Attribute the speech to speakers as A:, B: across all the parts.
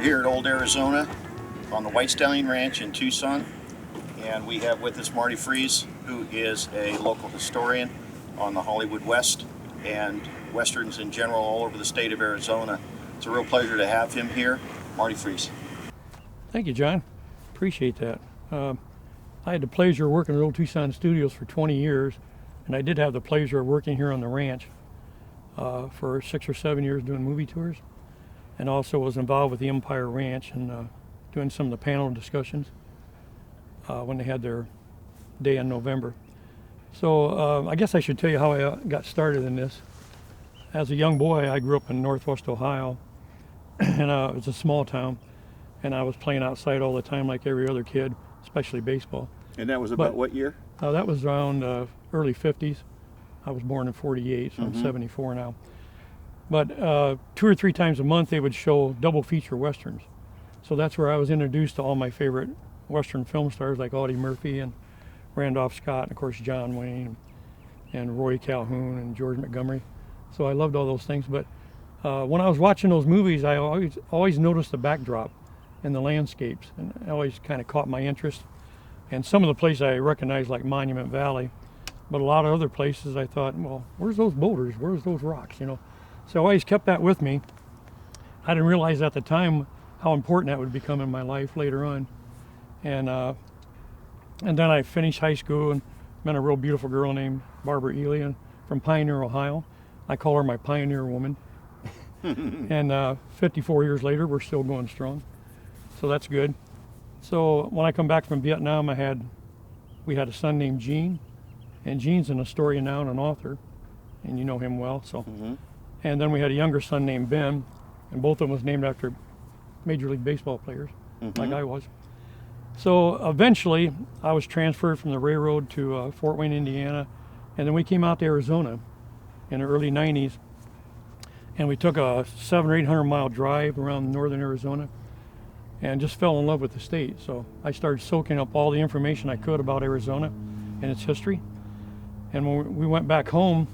A: here at Old Arizona on the White Stallion Ranch in Tucson, and we have with us Marty Freese, who is a local historian on the Hollywood West and Westerns in general all over the state of Arizona. It's a real pleasure to have him here. Marty Freese.
B: Thank you, John. Appreciate that. I had the pleasure of working at Old Tucson Studios for 20 years, and I did have the pleasure of working here on the ranch for 6 or 7 years doing movie tours, and also was involved with the Empire Ranch and doing some of the panel discussions when they had their day in November. So I guess I should tell you how I got started in this. As a young boy, I grew up in Northwest Ohio, and it was a small town, and I was playing outside all the time like every other kid, especially baseball.
A: And that was about what year?
B: That was around early 50s. I was born in 48, so I'm 74 now. But 2 or 3 times a month they would show double feature Westerns. So that's where I was introduced to all my favorite Western film stars like Audie Murphy and Randolph Scott, and of course John Wayne and Roy Calhoun and George Montgomery. So I loved all those things. But when I was watching those movies, I always noticed the backdrop and the landscapes, and it always kind of caught my interest. And some of the places I recognized, like Monument Valley, but a lot of other places I thought, well, where's those boulders? Where's those rocks? You know, so I always kept that with me. I didn't realize at the time how important that would become in my life later on. And then I finished high school and met a real beautiful girl named Barbara Ely from Pioneer, Ohio. I call her my pioneer woman. And 54 years later, we're still going strong. So that's good. So when I come back from Vietnam, we had a son named Gene, and Gene's an historian now and an author, and you know him well. So, and then we had a younger son named Ben, and both of them was named after Major League Baseball players, like I was. So eventually, I was transferred from the railroad to Fort Wayne, Indiana, and then we came out to Arizona in the early 90s, and we took a 700 or 800 mile drive around northern Arizona, and just fell in love with the state. So I started soaking up all the information I could about Arizona and its history. And when we went back home,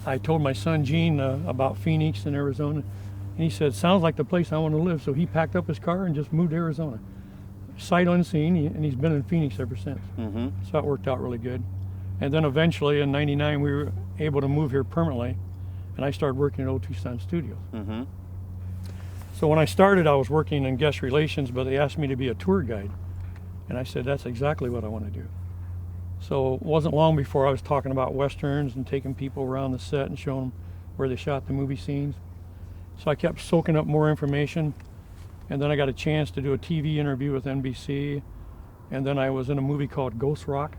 B: I told my son Gene about Phoenix and Arizona, and he said, sounds like the place I want to live. So he packed up his car and just moved to Arizona, sight unseen, and he's been in Phoenix ever since. So that worked out really good. And then eventually in '99 we were able to move here permanently, and I started working at Old Tucson Studios. So when I started, I was working in guest relations, but they asked me to be a tour guide. And I said, that's exactly what I want to do. So it wasn't long before I was talking about Westerns and taking people around the set and showing them where they shot the movie scenes. So I kept soaking up more information. And then I got a chance to do a TV interview with NBC. And then I was in a movie called Ghost Rock.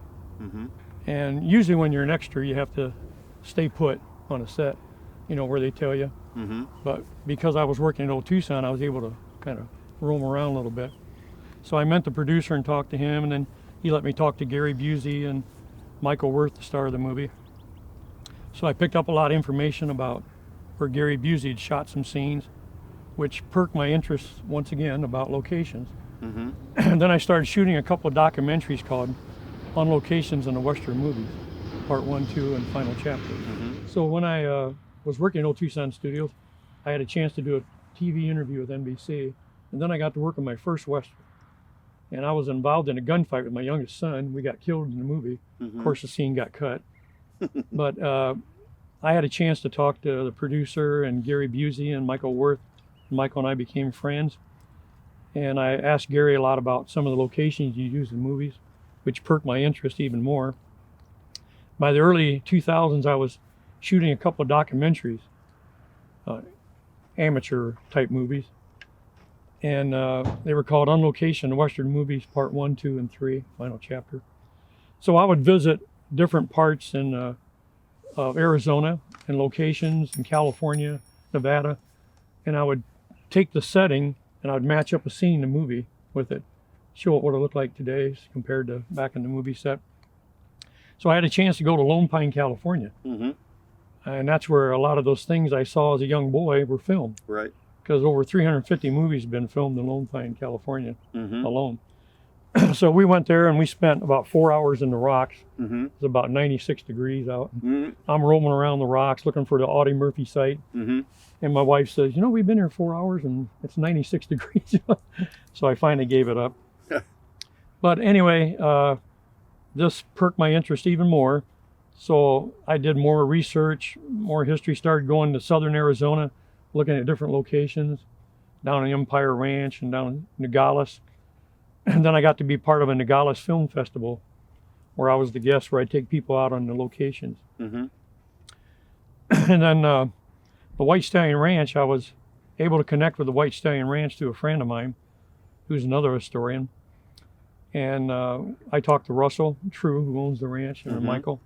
B: And usually when you're an extra, you have to stay put on a set, you know, where they tell you. But because I was working at Old Tucson, I was able to kind of roam around a little bit. So I met the producer and talked to him, and then he let me talk to Gary Busey and Michael Worth, the star of the movie. So I picked up a lot of information about where Gary Busey had shot some scenes, which perked my interest once again about locations. And then I started shooting a couple of documentaries called On Locations in the Western Movies, Part 1, 2, and Final Chapter. So when I was working at Old Tucson Studios, I had a chance to do a TV interview with NBC, and then I got to work on my first Western. And I was involved in a gunfight with my youngest son. We got killed in the movie. Of course, the scene got cut. But I had a chance to talk to the producer and Gary Busey and Michael Worth. Michael and I became friends. And I asked Gary a lot about some of the locations you used in movies, which perked my interest even more. By the early 2000s, I was shooting a couple of documentaries, amateur type movies, and they were called On Location Western Movies Part 1, 2, and 3, Final Chapter. So I would visit different parts of Arizona and locations in California, Nevada, and I would take the setting and I would match up a scene in the movie with it, show it what it looked like today compared to back in the movie set. So I had a chance to go to Lone Pine, California. And that's where a lot of those things I saw as a young boy were filmed. Because over 350 movies have been filmed in Lone Pine, California alone. So we went there and we spent about 4 hours in the rocks.
A: Mm-hmm.
B: It's about 96 degrees out.
A: Mm-hmm.
B: I'm roaming around the rocks looking for the Audie Murphy site.
A: Mm-hmm.
B: And my wife says, we've been here 4 hours and it's 96 degrees. So I finally gave it up. But anyway, this perked my interest even more. So I did more research, more history, started going to southern Arizona, looking at different locations, down in Empire Ranch and down in Nogales. And then I got to be part of a Nogales Film Festival where I was the guest, where I take people out on the locations.
A: Mm-hmm.
B: And then the White Stallion Ranch, I was able to connect with the White Stallion Ranch through a friend of mine who's another historian. And I talked to Russell True, who owns the ranch, and Michael.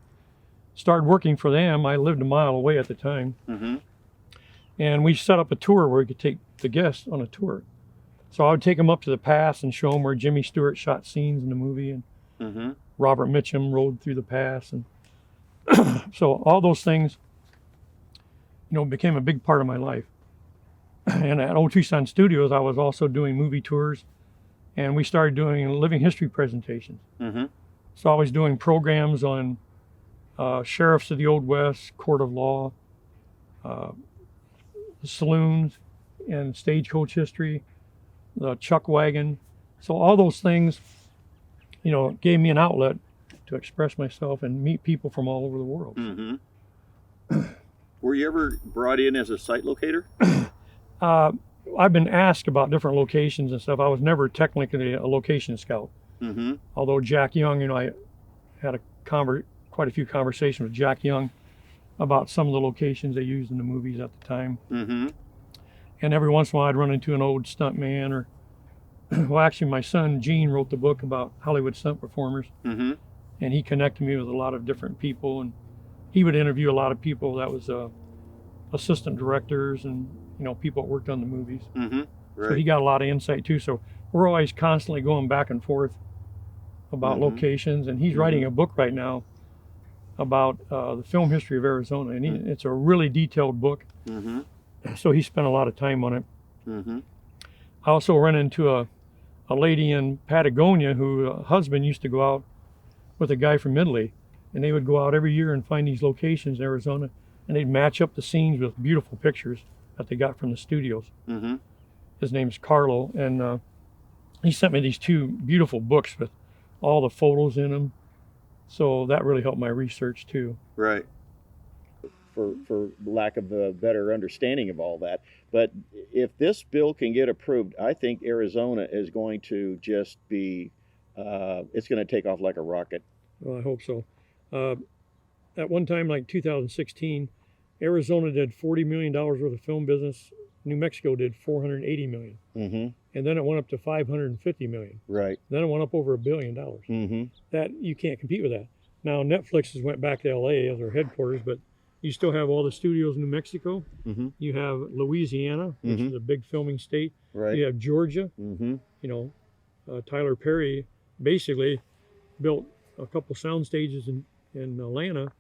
B: Started working for them. I lived a mile away at the time.
A: Mm-hmm.
B: And we set up a tour where we could take the guests on a tour. So I would take them up to the pass and show them where Jimmy Stewart shot scenes in the movie, and Robert Mitchum rode through the pass. And so all those things, became a big part of my life. And at Old Tucson Studios, I was also doing movie tours, and we started doing living history presentations.
A: Mm-hmm.
B: So I was doing programs on sheriffs of the Old West, court of law, saloons, and stagecoach history, the chuck wagon. So all those things, gave me an outlet to express myself and meet people from all over the world.
A: Mm-hmm. Were you ever brought in as a site locator?
B: I've been asked about different locations and stuff. I was never technically a location scout.
A: Mm-hmm.
B: Although Jack Young, I had quite a few conversations with Jack Young about some of the locations they used in the movies at the time.
A: Mm-hmm.
B: And every once in a while I'd run into an old stunt man, or well, actually my son Gene wrote the book about Hollywood stunt performers.
A: Mm-hmm.
B: And he connected me with a lot of different people, and he would interview a lot of people that was assistant directors and people that worked on the movies.
A: Mm-hmm. Right.
B: So he got a lot of insight too. So we're always constantly going back and forth about locations, and he's writing a book right now about the film history of Arizona, and it's a really detailed book.
A: Mm-hmm.
B: So he spent a lot of time on it.
A: Mm-hmm.
B: I also ran into a lady in Patagonia whose husband used to go out with a guy from Italy, and they would go out every year and find these locations in Arizona, and they'd match up the scenes with beautiful pictures that they got from the studios.
A: Mm-hmm.
B: His name's Carlo, and he sent me these 2 beautiful books with all the photos in them. So that really helped my research too.
A: Right. For lack of a better understanding of all that. But if this bill can get approved, I think Arizona is going to just be, it's going to take off like a rocket.
B: Well, I hope so. At one time, like 2016, Arizona did $40 million worth of film business. New Mexico did $480 million.
A: Mm-hmm.
B: And then it went up to $550 million.
A: Right.
B: Then it went up over $1 billion.
A: Mm-hmm.
B: That, you can't compete with that. Now Netflix has went back to LA as their headquarters, but you still have all the studios in New Mexico.
A: Mm-hmm.
B: You have Louisiana, which is a big filming state.
A: Right.
B: You have Georgia.
A: Mm-hmm.
B: Tyler Perry basically built a couple sound stages in Atlanta,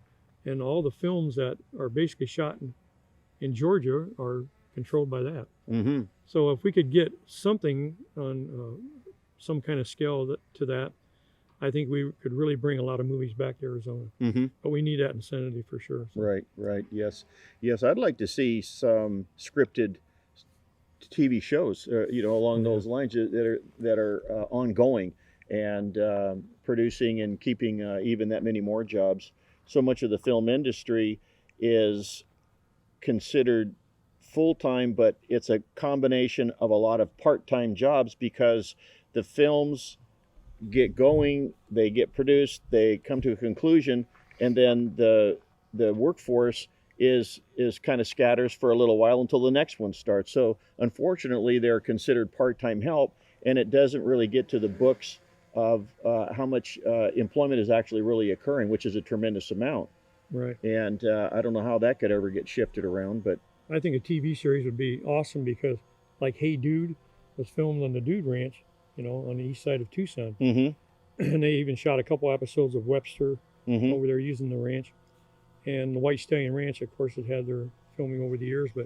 B: and all the films that are basically shot in Georgia are controlled by that.
A: Mm-hmm.
B: So if we could get something on some kind of scale to that, I think we could really bring a lot of movies back to Arizona.
A: Mm-hmm.
B: But we need that incentive for sure. So.
A: Right. Yes. I'd like to see some scripted TV shows, along those lines that are ongoing and producing and keeping even that many more jobs. So much of the film industry is considered full-time, but it's a combination of a lot of part-time jobs because the films get going, they get produced, they come to a conclusion, and then the workforce is kind of scatters for a little while until the next one starts. So unfortunately, they're considered part-time help, and it doesn't really get to the books of how much employment is actually really occurring, which is a tremendous amount.
B: Right.
A: And I don't know how that could ever get shifted around, but
B: I think a TV series would be awesome because, like, Hey Dude was filmed on the Dude Ranch, on the east side of Tucson.
A: Mm-hmm.
B: And they even shot a couple episodes of Webster
A: Mm-hmm.
B: over there using the ranch. And the White Stallion Ranch, of course, has had their filming over the years, but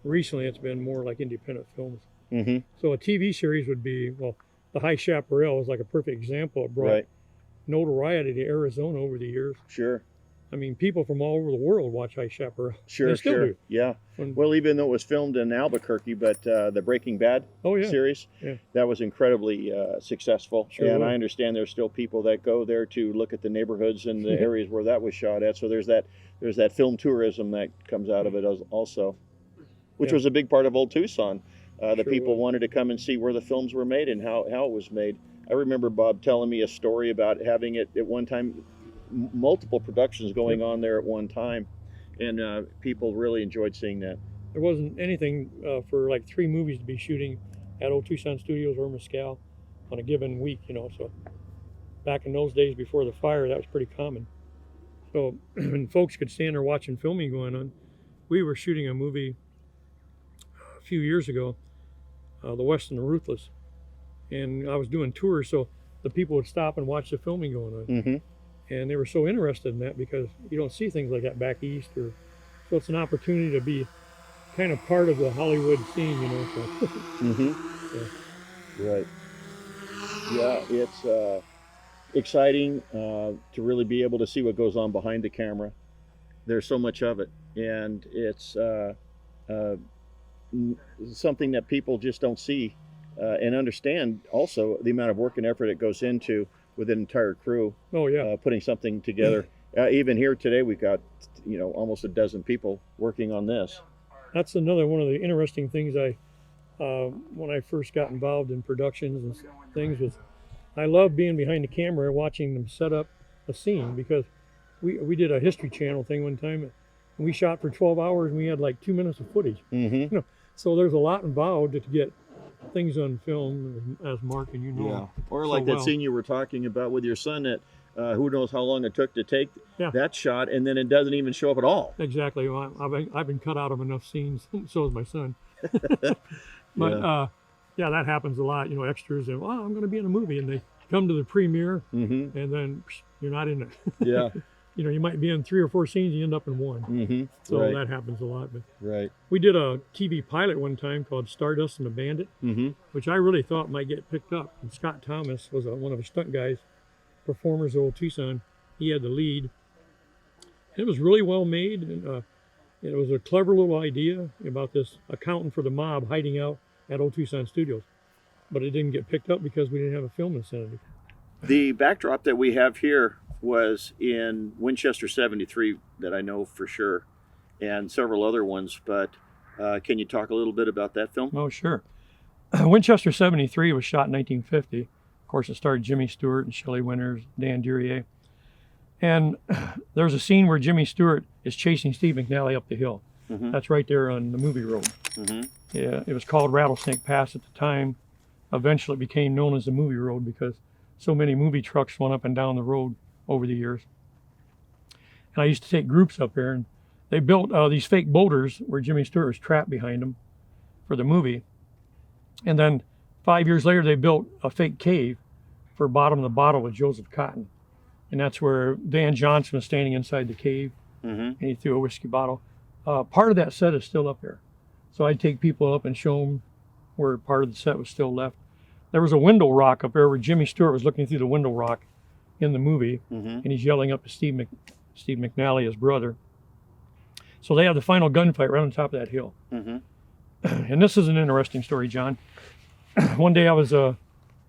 B: recently it's been more like independent films.
A: Mm-hmm.
B: So a TV series would be, the High Chaparral is like a perfect example. It brought
A: Right.
B: notoriety to Arizona over the years.
A: Sure.
B: I mean, people from all over the world watch High Chaparral.
A: Sure.
B: They still
A: Sure.
B: do.
A: Yeah.
B: When-
A: Well, even though it was filmed in Albuquerque, but the Breaking Bad
B: Oh, yeah.
A: series,
B: Yeah.
A: that was incredibly successful.
B: Sure
A: and
B: was.
A: I understand there's still people that go there to look at the neighborhoods and the
B: Yeah.
A: areas where that was shot at. So there's that film tourism that comes out of it also, which
B: Yeah.
A: was a big part of Old Tucson. The
B: Sure
A: people
B: was.
A: wanted to come and see where the films were made and how it was made. I remember Bob telling me a story about having it at one time, multiple productions going on there at one time, and people really enjoyed seeing that.
B: There wasn't anything for like 3 movies to be shooting at Old Tucson Studios or Mescal on a given week, you know. So back in those days before the fire, that was pretty common. So when folks could stand there watching filming going on, we were shooting a movie a few years ago, The West and the Ruthless, and I was doing tours, so the people would stop and watch the filming going on.
A: Mm-hmm.
B: And they were so interested in that because you don't see things like that back east, or so it's an opportunity to be kind of part of the Hollywood scene, you know. So
A: Mm-hmm. Right. Yeah, it's exciting to really be able to see what goes on behind the camera. There's so much of it, and it's something that people just don't see and understand. Also, the amount of work and effort it goes into with an entire crew.
B: Oh yeah.
A: Putting something together. Even here today, we've got almost a dozen people working on this.
B: That's another one of the interesting things I when I first got involved in productions and things was I love being behind the camera and watching them set up a scene, because we did a History Channel thing one time, and we shot for 12 hours and we had like 2 minutes of footage.
A: Mm-hmm.
B: So there's a lot involved to get things on film, as Mark and you know.
A: Yeah. Or
B: so
A: like that
B: well.
A: scene you were talking about with your son that who knows how long it took to take
B: Yeah.
A: that shot, and then it doesn't even show up at all.
B: Exactly. Well, I've been cut out of enough scenes. So is my son. But yeah, that happens a lot. You know, extras and I'm going to be in a movie, and they come to the premiere,
A: Mm-hmm.
B: and then you're not in it.
A: Yeah.
B: You know, you might be in 3 or 4 scenes, you end up in 1.
A: Mm-hmm.
B: So
A: Right.
B: that happens a lot. But
A: Right.
B: we did a TV pilot one time called Stardust and the Bandit,
A: Mm-hmm.
B: which I really thought might get picked up. And Scott Thomas was one of the stunt guys, performers of Old Tucson. He had the lead. And it was really well made, and it was a clever little idea about this accountant for the mob hiding out at Old Tucson Studios. But it didn't get picked up because we didn't have a film vicinity.
A: The backdrop that we have here was in Winchester 73 that I know for sure, and several other ones, but can you talk a little bit about that film?
B: Oh, sure. Winchester 73 was shot in 1950. Of course, it starred Jimmy Stewart and Shelley Winters, Dan Duryea. And there's a scene where Jimmy Stewart is chasing Steve McNally up the hill.
A: Mm-hmm.
B: That's right there on the movie road.
A: Mm-hmm.
B: Yeah, it was called Rattlesnake Pass at the time. Eventually it became known as the movie road because so many movie trucks went up and down the road over the years. And I used to take groups up there, and they built these fake boulders where Jimmy Stewart was trapped behind them for the movie. And then 5 years later, they built a fake cave for Bottom of the Bottle with Joseph Cotton. And that's where Van Johnson was standing inside the cave,
A: Mm-hmm.
B: and he threw a whiskey bottle. Part of that set is still up there. So I'd take people up and show them where part of the set was still left. There was a window rock up there where Jimmy Stewart was looking through the window rock in the movie,
A: Mm-hmm.
B: and he's yelling up to Steve McNally, his brother. So they have the final gunfight right on top of that hill.
A: Mm-hmm.
B: And this is an interesting story, John. One day I was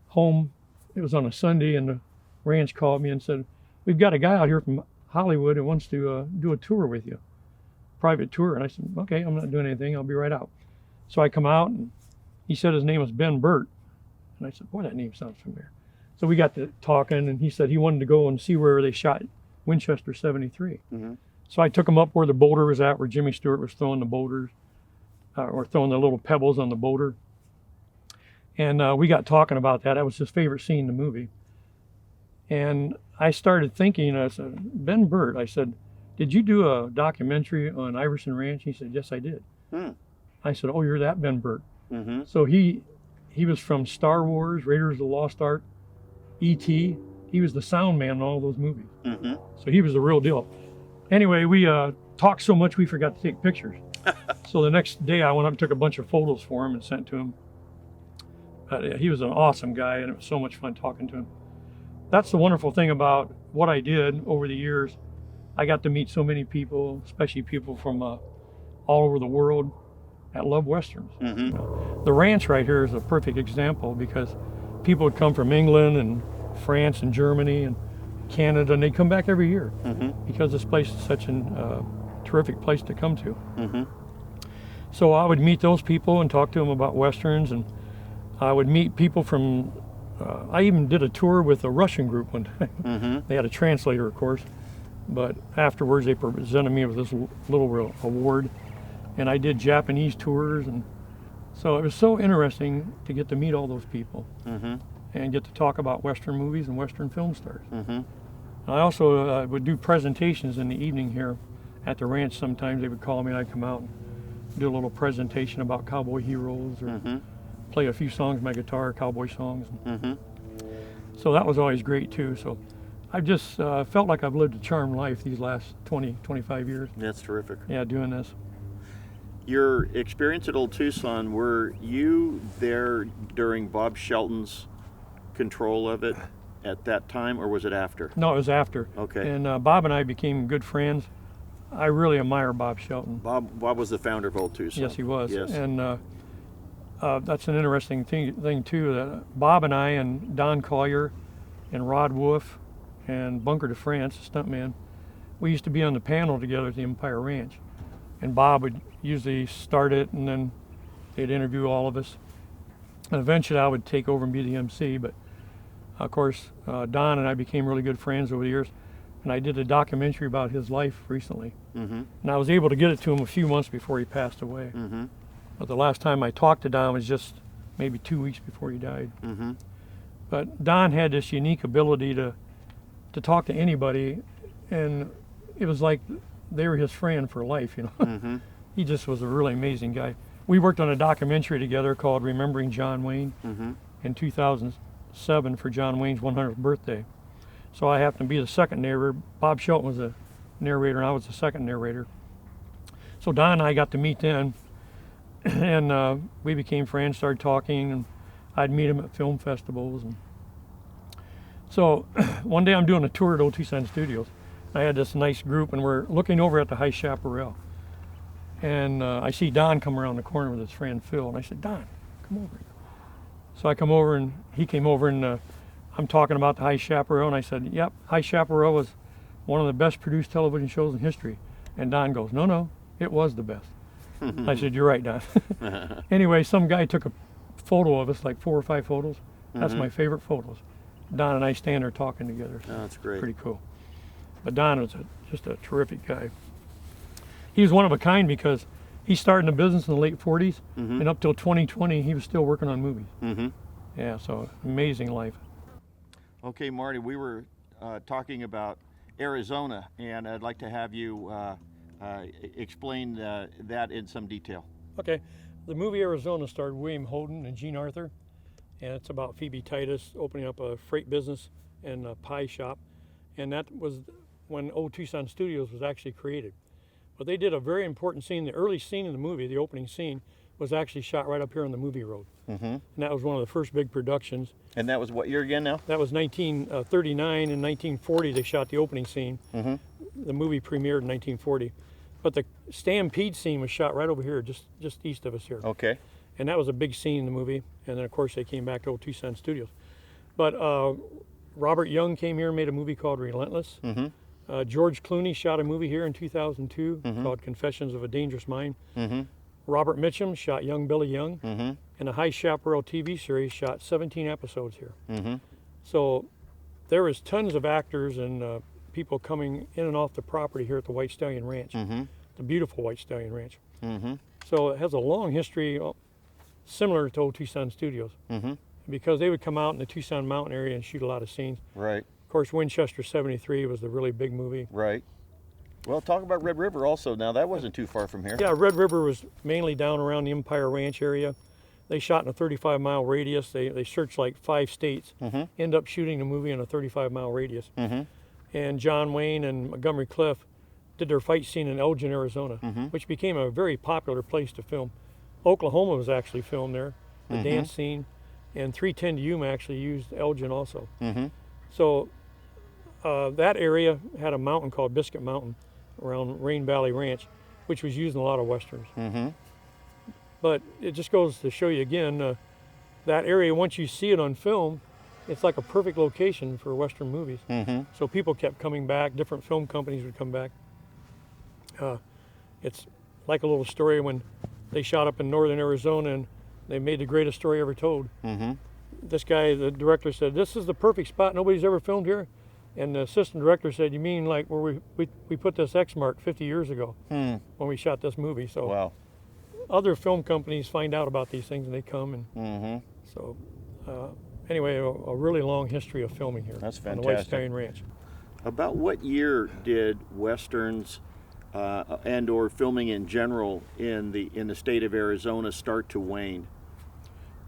B: home. It was on a Sunday, and the ranch called me and said, "We've got a guy out here from Hollywood who wants to do a tour with you, private tour." And I said, "Okay, I'm not doing anything. I'll be right out." So I come out, and he said his name was Ben Burt. And I said, "Boy, that name sounds familiar." So we got to talking, and he said he wanted to go and see where they shot Winchester 73.
A: Mm-hmm.
B: So I took him up where the boulder was at, where Jimmy Stewart was throwing the boulders, or throwing the little pebbles on the boulder. And we got talking about that. That was his favorite scene in the movie. And I started thinking, I said, "Ben Burt," I said, "did you do a documentary on Iverson Ranch?" He said, "Yes, I did."
A: Hmm.
B: I said, "Oh, you're that Ben Burt."
A: Mm-hmm.
B: So he was from Star Wars, Raiders of the Lost Ark, E.T. He was the sound man in all those movies.
A: Mm-hmm.
B: So he was the real deal. Anyway, we talked so much we forgot to take pictures. So the next day I went up and took a bunch of photos for him and sent to him. But he was an awesome guy, and it was so much fun talking to him. That's the wonderful thing about what I did over the years. I got to meet so many people, especially people from all over the world that love Westerns. The ranch right here is a perfect example because people would come from England and France and Germany and Canada, and they come back every year because this place is such a terrific place to come to. So I would meet those people and talk to them about Westerns, and I would meet people from, I even did a tour with a Russian group one time. They had a translator, of course, but afterwards they presented me with this little award, and I did Japanese tours, and so it was so interesting to get to meet all those people and get to talk about Western movies and Western film stars. I also would do presentations in the evening here at the ranch. Sometimes they would call me and I'd come out and do a little presentation about cowboy heroes or play a few songs, my guitar, cowboy songs. So that was always great too. So I've just felt like I've lived a charmed life these last 20, 25 years.
C: That's terrific.
B: Yeah, doing this.
C: Your experience at Old Tucson, were you there during Bob Shelton's control of it at that time, or was it after?
B: No, it was after.
C: Okay.
B: And Bob and I became good friends. I really admire Bob Shelton.
C: Bob was the founder of Old Tucson.
B: Yes, he was.
C: Yes.
B: And that's an interesting thing too, that Bob and I and Don Collier and Rod Wolf and Bunker de France, the stuntman, we used to be on the panel together at the Empire Ranch. And Bob would usually start it, and then they'd interview all of us. And eventually I would take over and be the MC, but of course Don and I became really good friends over the years, and I did a documentary about his life recently. And I was able to get it to him a few months before he passed away. But the last time I talked to Don was just maybe 2 weeks before he died. But Don had this unique ability to talk to anybody, and it was like they were his friend for life, you know. He just was a really amazing guy. We worked on a documentary together called Remembering John Wayne in 2007 for John Wayne's 100th birthday. So I happened to be the second narrator. Bob Shelton was the narrator, and I was the second narrator. So Don and I got to meet then, and we became friends, started talking, and I'd meet him at film festivals. And so one day I'm doing a tour at Old Tucson Studios. I had this nice group, and we're looking over at the High Chaparral. And I see Don come around the corner with his friend Phil, and I said, Don, come over. So I come over, and he came over, and I'm talking about the High Chaparral, and I said, yep, High Chaparral was one of the best produced television shows in history. And Don goes, no, it was the best. I said, you're right, Don. Anyway, some guy took a photo of us, like 4 or 5 photos. That's my favorite photos. Don and I stand there talking together.
C: Oh, that's great.
B: Pretty cool. But Don was just a terrific guy. He was one of a kind because he started in the business in the late 40s, and up till 2020, he was still working on movies. Yeah, so amazing life.
C: Okay, Marty, we were talking about Arizona, and I'd like to have you explain that in some detail.
B: Okay, the movie Arizona starred William Holden and Jean Arthur, and it's about Phoebe Titus opening up a freight business and a pie shop, and that was when Old Tucson Studios was actually created. But they did a very important scene. The early scene in the movie, the opening scene, was actually shot right up here on the movie road. And that was one of the first big productions.
C: And that was what year again now?
B: That was 1939 and 1940 they shot the opening scene. The movie premiered in 1940. But the Stampede scene was shot right over here, just east of us here.
C: Okay.
B: And that was a big scene in the movie. And then of course they came back to Old Tucson Studios. But Robert Young came here and made a movie called Relentless. George Clooney shot a movie here in 2002 called Confessions of a Dangerous Mind. Robert Mitchum shot Young Billy Young, and the High Chaparral TV series shot 17 episodes here. So there was tons of actors and people coming in and off the property here at the White Stallion Ranch, the beautiful White Stallion Ranch. So it has a long history similar to Old Tucson Studios, because they would come out in the Tucson mountain area and shoot a lot of scenes.
C: Right.
B: Of course, Winchester 73 was the really big movie.
C: Right. Well, talk about Red River also. Now, that wasn't too far from here.
B: Yeah, Red River was mainly down around the Empire Ranch area. They shot in a 35-mile radius. They searched like 5 states, end up shooting the movie in a 35-mile radius. And John Wayne and Montgomery Clift did their fight scene in Elgin, Arizona, which became a very popular place to film. Oklahoma was actually filmed there, the dance scene. and 310 to Yuma actually used Elgin also.
C: Mm-hmm.
B: So that area had a mountain called Biscuit Mountain around Rain Valley Ranch, which was used in a lot of westerns.
C: Mm-hmm.
B: But it just goes to show you again, that area, once you see it on film, it's like a perfect location for western movies.
C: Mm-hmm.
B: So people kept coming back, different film companies would come back. It's like a little story when they shot up in northern Arizona and they made the greatest story ever told.
C: Mm-hmm.
B: This guy, the director, said, "This is the perfect spot, nobody's ever filmed here." And the assistant director said, "You mean like where we put this X mark 50 years ago when we shot this movie?" So
C: Wow.
B: other film companies find out about these things and they come. And
C: Mm-hmm.
B: so anyway, a really long history of filming here.
C: That's
B: on the White
C: fantastic.
B: Stallion Ranch.
C: About what year did westerns and or filming in general in the state of Arizona start to wane?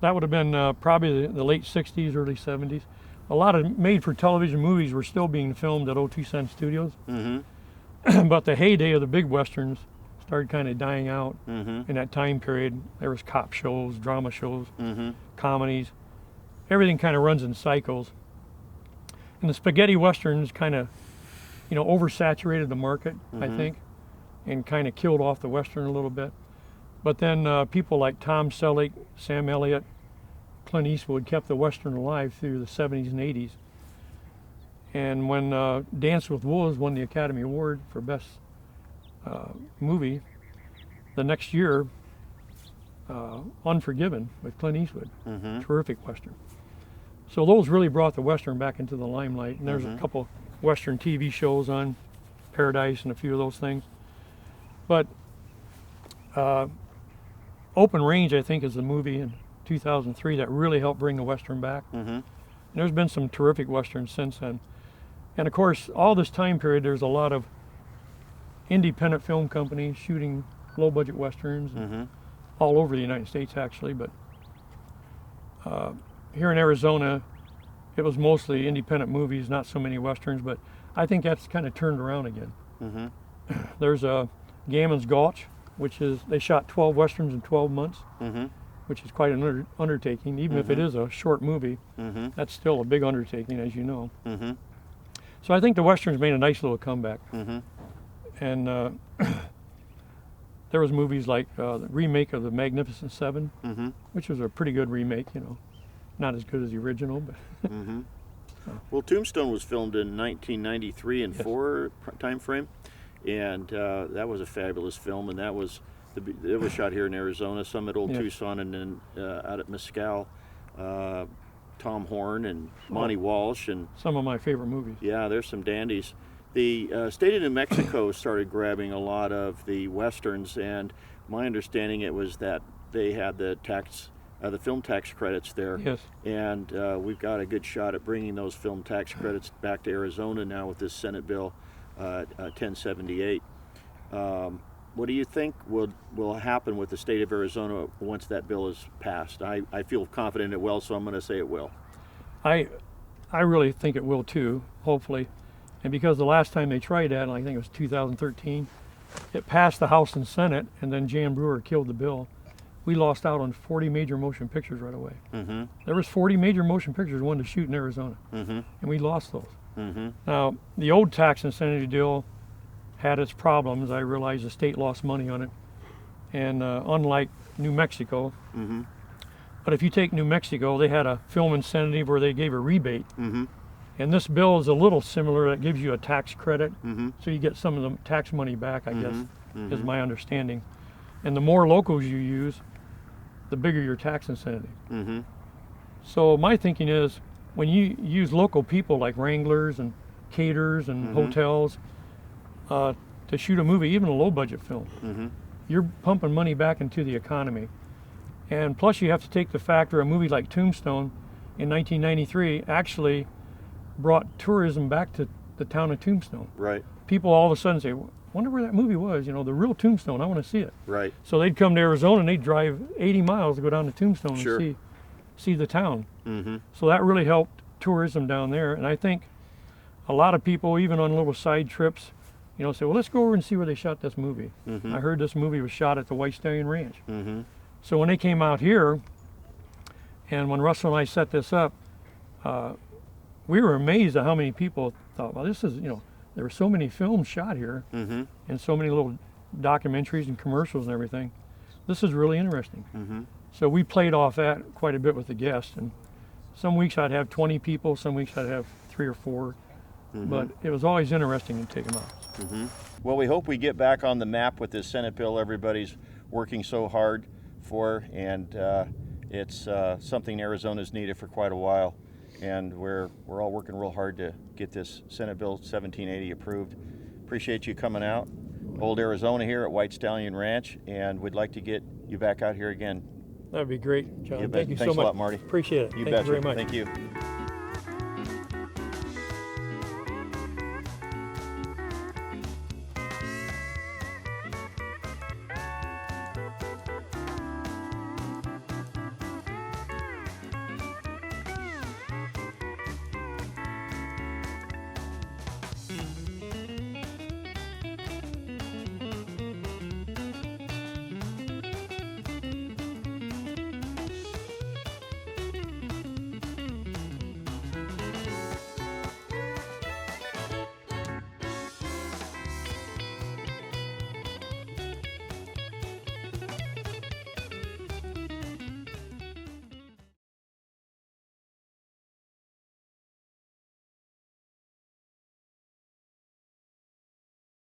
B: That would have been probably the late 60s, early 70s. A lot of made-for-television movies were still being filmed at Old Tucson Studios.
C: Mm-hmm.
B: But the heyday of the big westerns started kind of dying out
C: Mm-hmm.
B: in that time period. There was cop shows, drama shows,
C: Mm-hmm.
B: comedies. Everything kind of runs in cycles. And the spaghetti westerns kind of, oversaturated the market, I
C: Mhm.
B: think, and kind of killed off the western a little bit. But then people like Tom Selleck, Sam Elliott, Clint Eastwood kept the western alive through the 70s and 80s. And when Dance with Wolves won the Academy Award for Best Movie, the next year, Unforgiven with Clint Eastwood,
C: Mm-hmm.
B: terrific western. So those really brought the western back into the limelight. And there's a
C: Mhm.
B: couple western TV shows on Paradise and a few of those things. But Open Range, I think, is the movie in 2003 that really helped bring the western back.
C: Mm-hmm.
B: And there's been some terrific westerns since then. And of course, all this time period, there's a lot of independent film companies shooting low-budget westerns
C: Mm-hmm.
B: all over the United States, actually. But here in Arizona, it was mostly independent movies, not so many westerns. But I think that's kind of turned around again.
C: Mm-hmm.
B: There's Gammons Gulch, which is, they shot 12 westerns in 12 months,
C: Mm-hmm.
B: which is quite an undertaking. Even if it
C: Mhm.
B: is a short movie,
C: Mm-hmm.
B: that's still a big undertaking, as you know.
C: Mm-hmm.
B: So I think the westerns made a nice little comeback.
C: Mm-hmm.
B: And there was movies like the remake of The Magnificent Seven,
C: Mm-hmm.
B: which was a pretty good remake, not as good as the original, but
C: Mm-hmm. Well, Tombstone was filmed in 1993 in
B: Yes.
C: 4 time frame, and that was a fabulous film. And that was it was shot here in Arizona, some at Old
B: Yes.
C: Tucson, and then out at Mescal. Tom Horn and Monty Walsh, and
B: some of my favorite movies.
C: yeah, there's some dandies. The state of New Mexico started grabbing a lot of the westerns, and my understanding it was that they had the film tax credits there.
B: Yes.
C: And we've got a good shot at bringing those film tax credits back to Arizona now with this Senate Bill 1078. What do you think will happen with the state of Arizona once that bill is passed? I feel confident it will, so I'm going to say it will.
B: I really think it will too, hopefully. And because the last time they tried that, I think it was 2013, it passed the House and Senate, and then Jan Brewer killed the bill. We lost out on 40 major motion pictures right away.
C: Mm-hmm.
B: There was 40 major motion pictures wanted to shoot in Arizona,
C: Mm-hmm.
B: and we lost those.
C: Mm-hmm.
B: Now, the old tax incentive deal had its problems. I realized the state lost money on it. And unlike New Mexico,
C: Mm-hmm.
B: but if you take New Mexico, they had a film incentive where they gave a rebate.
C: Mm-hmm.
B: And this bill is a little similar. It gives you a tax credit,
C: Mm-hmm.
B: so you get some of the tax money back, I guess,
C: Mhm.
B: is my understanding. And the more locals you use, the bigger your tax incentive.
C: Mm-hmm.
B: So my thinking is, when you use local people like wranglers and caterers and
C: Mhm.
B: hotels to shoot a movie, even a low-budget film,
C: Mm-hmm.
B: you're pumping money back into the economy. And plus you have to take the factor, a movie like Tombstone in 1993 actually brought tourism back to the town of Tombstone.
C: Right.
B: People all of a sudden say, wonder where that movie was, you know, the real Tombstone, I want to see it.
C: Right.
B: So they'd come to Arizona and they'd drive 80 miles to go down to Tombstone
C: Sure.
B: and see the town.
C: Mm-hmm.
B: So that really helped tourism down there. And I think a lot of people, even on little side trips, you know, say, well, let's go over and see where they shot this movie.
C: Mm-hmm.
B: I heard this movie was shot at the White Stallion Ranch.
C: Mm-hmm.
B: So when they came out here And when Russell and I set this up, we were amazed at how many people thought, well, this is, you know, there were so many films shot here
C: Mm-hmm.
B: and so many little documentaries and commercials and everything. This is really interesting.
C: Mm-hmm.
B: So we played off that quite a bit with the guests. And some weeks I'd have 20 people, some weeks I'd have 3 or 4.
C: Mm-hmm.
B: But it was always interesting to take them out.
C: Mm-hmm. Well, we hope we get back on the map with this Senate bill everybody's working so hard for, and it's something Arizona's needed for quite a while, and we're all working real hard to get this Senate Bill 1780 approved. Appreciate you coming out. Old Arizona here at White Stallion Ranch, and we'd like to get you back out here again.
B: That'd be great, John.
C: You bet.
B: Thank you
C: Thanks
B: so much.
C: a lot, Marty.
B: Appreciate it.
C: You
B: Thank
C: betcha.
B: you very much.
C: Thank you.